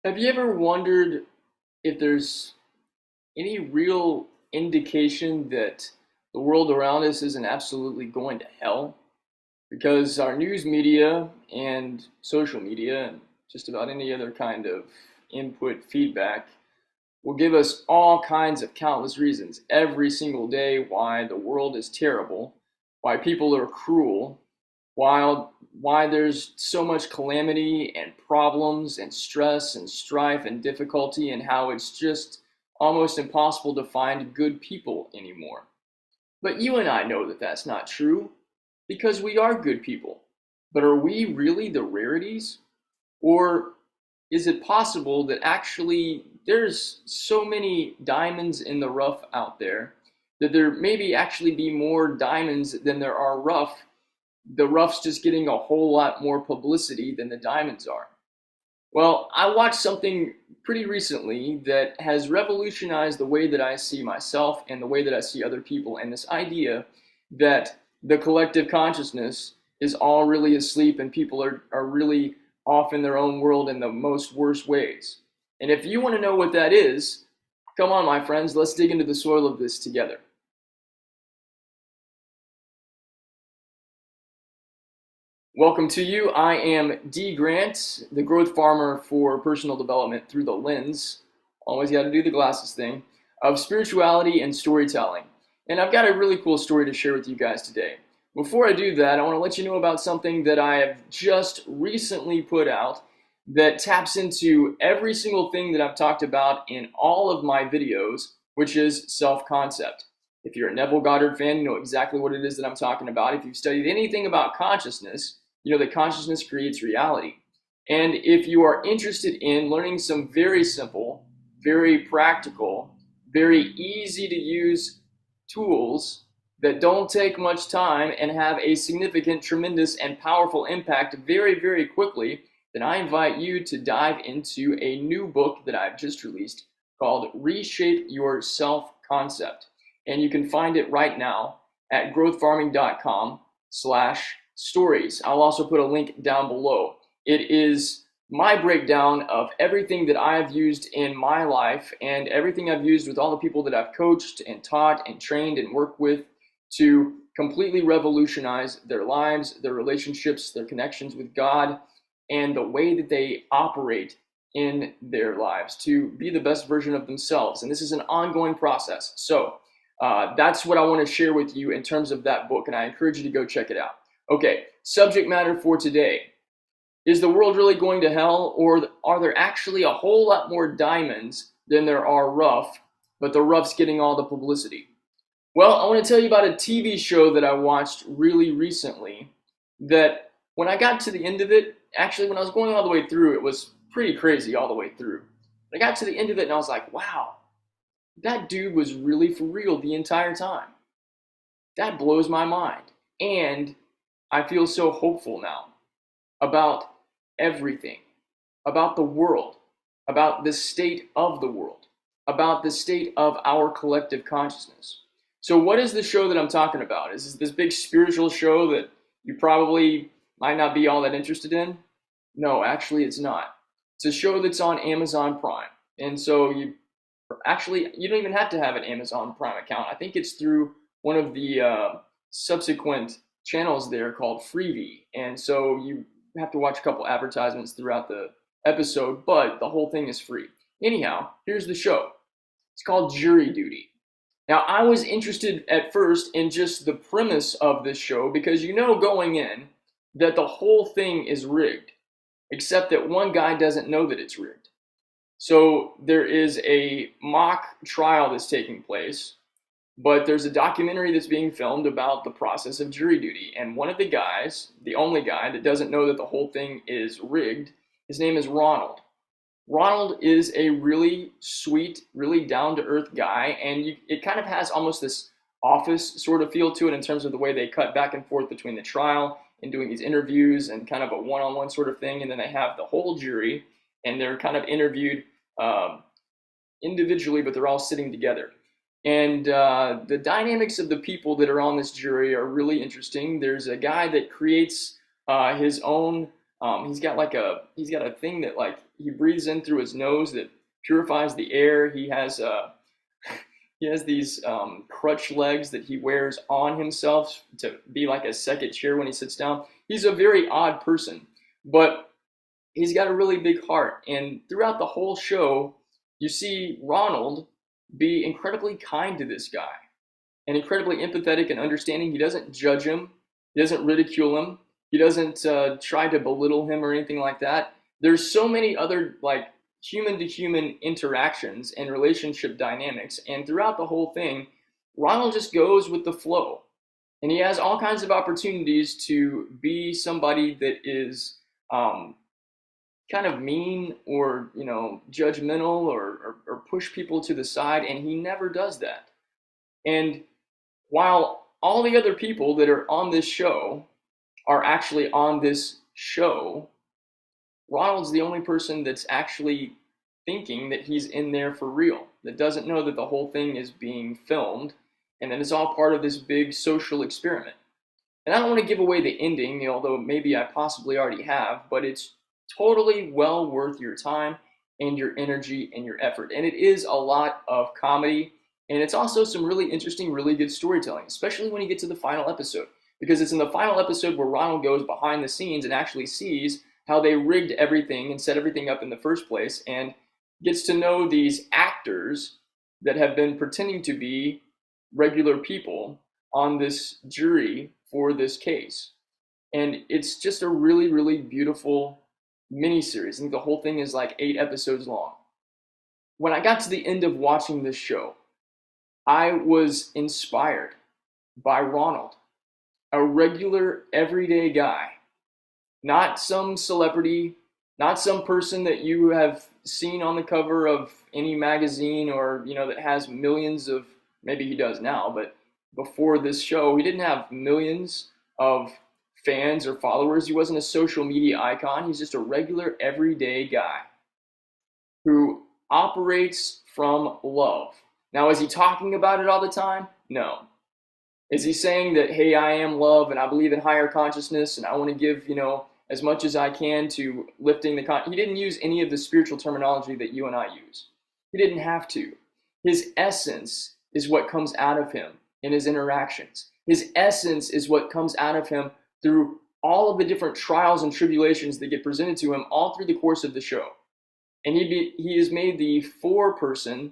Have you ever wondered if there's any real indication that the world around us isn't absolutely going to hell? Because our news media and social media and just about any other kind of input feedback will give us all kinds of countless reasons every single day why the world is terrible, why people are cruel, why there's so much calamity and problems and stress and strife and difficulty, and how it's just almost impossible to find good people anymore. But you and I know that that's not true because we are good people. But are we really the rarities? Or is it possible that actually there's so many diamonds in the rough out there that there maybe actually be more diamonds than there are rough? The rough's just getting a whole lot more publicity than the diamonds are. Well, I watched something pretty recently that has revolutionized the way that I see myself and the way that I see other people, and this idea that the collective consciousness is all really asleep and people are really off in their own world in the most worst ways. And if you want to know what that is, come on, my friends, let's dig into the soil of this together. Welcome to you. I am D. Grant, the growth farmer for personal development through the lens, always got to do the glasses thing, of spirituality and storytelling. And I've got a really cool story to share with you guys today. Before I do that, I want to let you know about something that I have just recently put out that taps into every single thing that I've talked about in all of my videos, which is self-concept. If you're a Neville Goddard fan, you know exactly what it is that I'm talking about. If you've studied anything about consciousness, you know that consciousness creates reality. And if you are interested in learning some very simple, very practical, very easy to use tools that don't take much time and have a significant, tremendous, and powerful impact very, very quickly, then I invite you to dive into a new book that I've just released called Reshape Your Self-Concept. And you can find it right now at growthfarming.com/stories. I'll also put a link down below. It is my breakdown of everything that I have used in my life and everything I've used with all the people that I've coached and taught and trained and worked with to completely revolutionize their lives, their relationships, their connections with God, and the way that they operate in their lives to be the best version of themselves. And this is an ongoing process. So that's what I want to share with you in terms of that book, and I encourage you to go check it out. Okay, subject matter for today. Is the world really going to hell, or are there actually a whole lot more diamonds than there are rough, but the rough's getting all the publicity? Well, I want to tell you about a TV show that I watched really recently that when I got to the end of it, actually when I was going all the way through, it was pretty crazy all the way through. I got to the end of it and I was like, wow, that dude was really for real the entire time. That blows my mind. And I feel so hopeful now about everything, about the world, about the state of the world, about the state of our collective consciousness. So what is the show that I'm talking about? Is this big spiritual show that you probably might not be all that interested in? No, actually it's not. It's a show that's on Amazon Prime. And so you don't even have to have an Amazon Prime account. I think it's through one of the subsequent channels there called Freevee. And so you have to watch a couple advertisements throughout the episode, but the whole thing is free. Anyhow, here's the show. It's called Jury Duty. Now, I was interested at first in just the premise of this show because you know going in that the whole thing is rigged, except that one guy doesn't know that it's rigged. So there is a mock trial that's taking place, but there's a documentary that's being filmed about the process of jury duty. And one of the guys, the only guy that doesn't know that the whole thing is rigged, his name is Ronald. Ronald is a really sweet, really down-to-earth guy, and it kind of has almost this office sort of feel to it in terms of the way they cut back and forth between the trial and doing these interviews and kind of a one-on-one sort of thing. And then they have the whole jury, and they're kind of interviewed individually, but they're all sitting together. And the dynamics of the people that are on this jury are really interesting. There's a guy that creates his own. He's got a thing that like he breathes in through his nose that purifies the air. He has these crutch legs that he wears on himself to be like a second chair when he sits down. He's a very odd person, but he's got a really big heart. And throughout the whole show, you see Ronald be incredibly kind to this guy and incredibly empathetic and understanding. He doesn't judge him. He doesn't ridicule him. He doesn't try to belittle him or anything like that. There's so many other like human to human interactions and relationship dynamics. And throughout the whole thing, Ronald just goes with the flow. And he has all kinds of opportunities to be somebody that is kind of mean or, judgmental or push people to the side. And he never does that. And while all the other people that are on this show are actually on this show, Ronald's the only person that's actually thinking that he's in there for real, that doesn't know that the whole thing is being filmed and that it's all part of this big social experiment. And I don't want to give away the ending, although maybe I possibly already have, but it's totally well worth your time and your energy and your effort. And it is a lot of comedy, and it's also some really interesting, really good storytelling, especially when you get to the final episode, because it's in the final episode where Ronald goes behind the scenes and actually sees how they rigged everything and set everything up in the first place, and gets to know these actors that have been pretending to be regular people on this jury for this case. And it's just a really, really beautiful miniseries. I think the whole thing is like 8 episodes long. When I got to the end of watching this show, I was inspired by Ronald, a regular, everyday guy, not some celebrity, not some person that you have seen on the cover of any magazine or, that has millions of, maybe he does now, but before this show, he didn't have millions of fans or followers. He wasn't a social media icon. He's just a regular, everyday guy who operates from love. Now, is he talking about it all the time? No. Is he saying that, hey, I am love and I believe in higher consciousness and I want to give, as much as I can to lifting he didn't use any of the spiritual terminology that you and I use. He didn't have to. His essence is what comes out of him in his interactions. His essence is what comes out of him through all of the different trials and tribulations that get presented to him all through the course of the show. And he is made the foreperson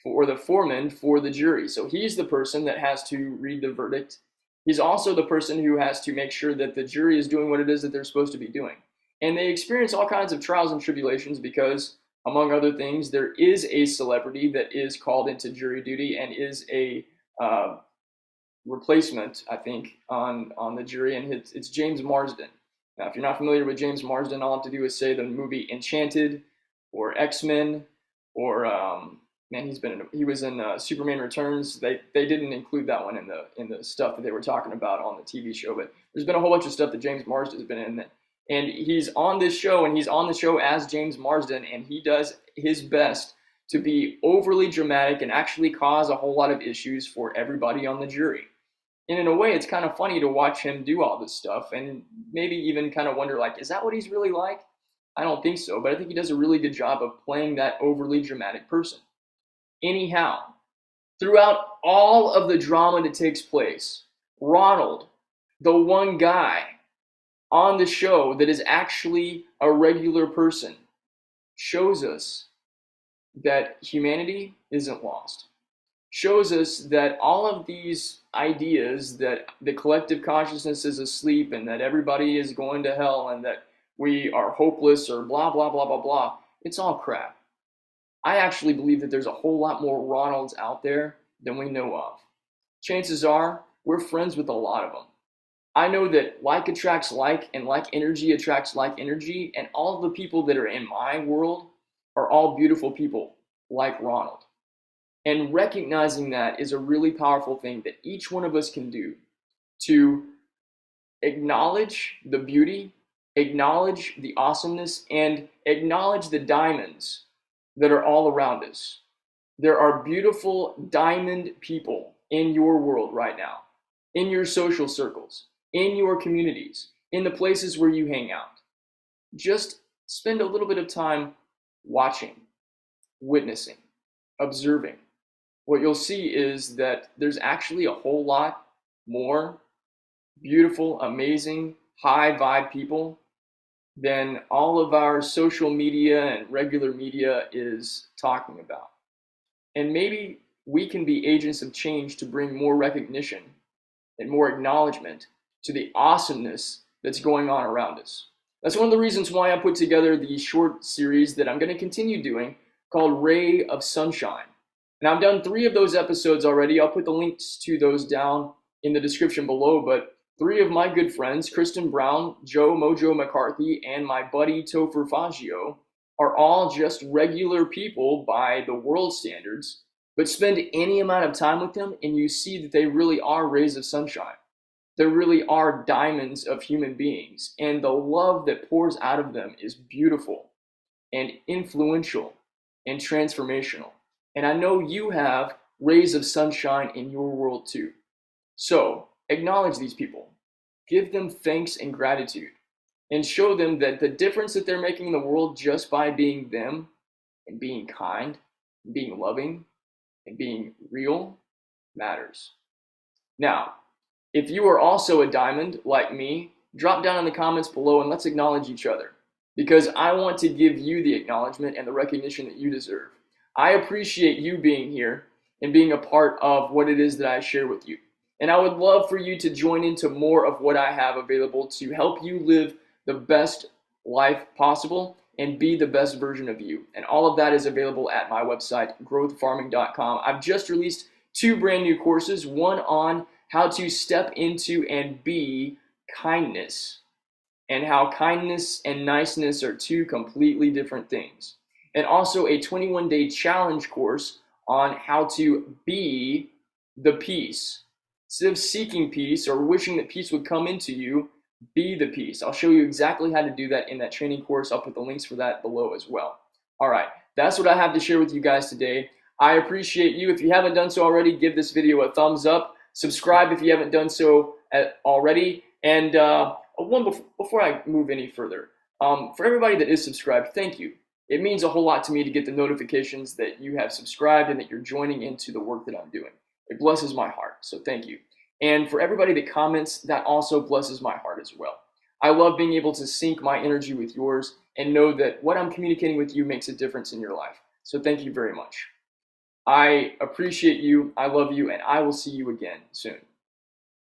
or the foreman for the jury. So he's the person that has to read the verdict. He's also the person who has to make sure that the jury is doing what it is that they're supposed to be doing. And they experience all kinds of trials and tribulations because, among other things, there is a celebrity that is called into jury duty and is a replacement, I think, on the jury, and it's James Marsden. Now, if you're not familiar with James Marsden, all I have to do is say the movie Enchanted or X-Men or he was in Superman Returns. They didn't include that one in the stuff that they were talking about on the TV show, but there's been a whole bunch of stuff that James Marsden has been in. And he's on this show, and he's on the show as James Marsden, and he does his best to be overly dramatic and actually cause a whole lot of issues for everybody on the jury. And in a way, it's kind of funny to watch him do all this stuff and maybe even kind of wonder, like, is that what he's really like? I don't think so, but I think he does a really good job of playing that overly dramatic person. Anyhow, throughout all of the drama that takes place, Ronald, the one guy on the show that is actually a regular person, shows us that humanity isn't lost. Shows us that all of these ideas that the collective consciousness is asleep and that everybody is going to hell and that we are hopeless or blah, blah, blah, blah, blah, it's all crap. I actually believe that there's a whole lot more Ronalds out there than we know of. Chances are we're friends with a lot of them. I know that like attracts like and like energy attracts like energy, and all of the people that are in my world are all beautiful people like Ronald. And recognizing that is a really powerful thing that each one of us can do to acknowledge the beauty, acknowledge the awesomeness, and acknowledge the diamonds that are all around us. There are beautiful diamond people in your world right now, in your social circles, in your communities, in the places where you hang out. Just spend a little bit of time watching, witnessing, observing. What you'll see is that there's actually a whole lot more beautiful, amazing, high vibe people than all of our social media and regular media is talking about. And maybe we can be agents of change to bring more recognition and more acknowledgement to the awesomeness that's going on around us. That's one of the reasons why I put together the short series that I'm going to continue doing called Ray of Sunshine. And I've done 3 of those episodes already. I'll put the links to those down in the description below. But 3 of my good friends, Kristen Brown, Joe Mojo McCarthy, and my buddy Topher Faggio, are all just regular people by the world standards. But spend any amount of time with them and you see that they really are rays of sunshine. There really are diamonds of human beings, and the love that pours out of them is beautiful and influential and transformational. And I know you have rays of sunshine in your world too. So acknowledge these people, give them thanks and gratitude, and show them that the difference that they're making in the world just by being them and being kind, and being loving, and being real matters. Now, if you are also a diamond like me, drop down in the comments below and let's acknowledge each other, because I want to give you the acknowledgement and the recognition that you deserve. I appreciate you being here and being a part of what it is that I share with you. And I would love for you to join into more of what I have available to help you live the best life possible and be the best version of you. And all of that is available at my website, growthfarming.com. I've just released 2 brand new courses, one on how to step into and be kindness, and how kindness and niceness are 2 completely different things. And also a 21-day challenge course on how to be the peace. Instead of seeking peace or wishing that peace would come into you, be the peace. I'll show you exactly how to do that in that training course. I'll put the links for that below as well. All right, that's what I have to share with you guys today. I appreciate you. If you haven't done so already, give this video a thumbs up. Subscribe if you haven't done so already. And before I move any further, for everybody that is subscribed, thank you. It means a whole lot to me to get the notifications that you have subscribed and that you're joining into the work that I'm doing. It blesses my heart, so thank you. And for everybody that comments, that also blesses my heart as well. I love being able to sync my energy with yours and know that what I'm communicating with you makes a difference in your life. So thank you very much. I appreciate you, I love you, and I will see you again soon.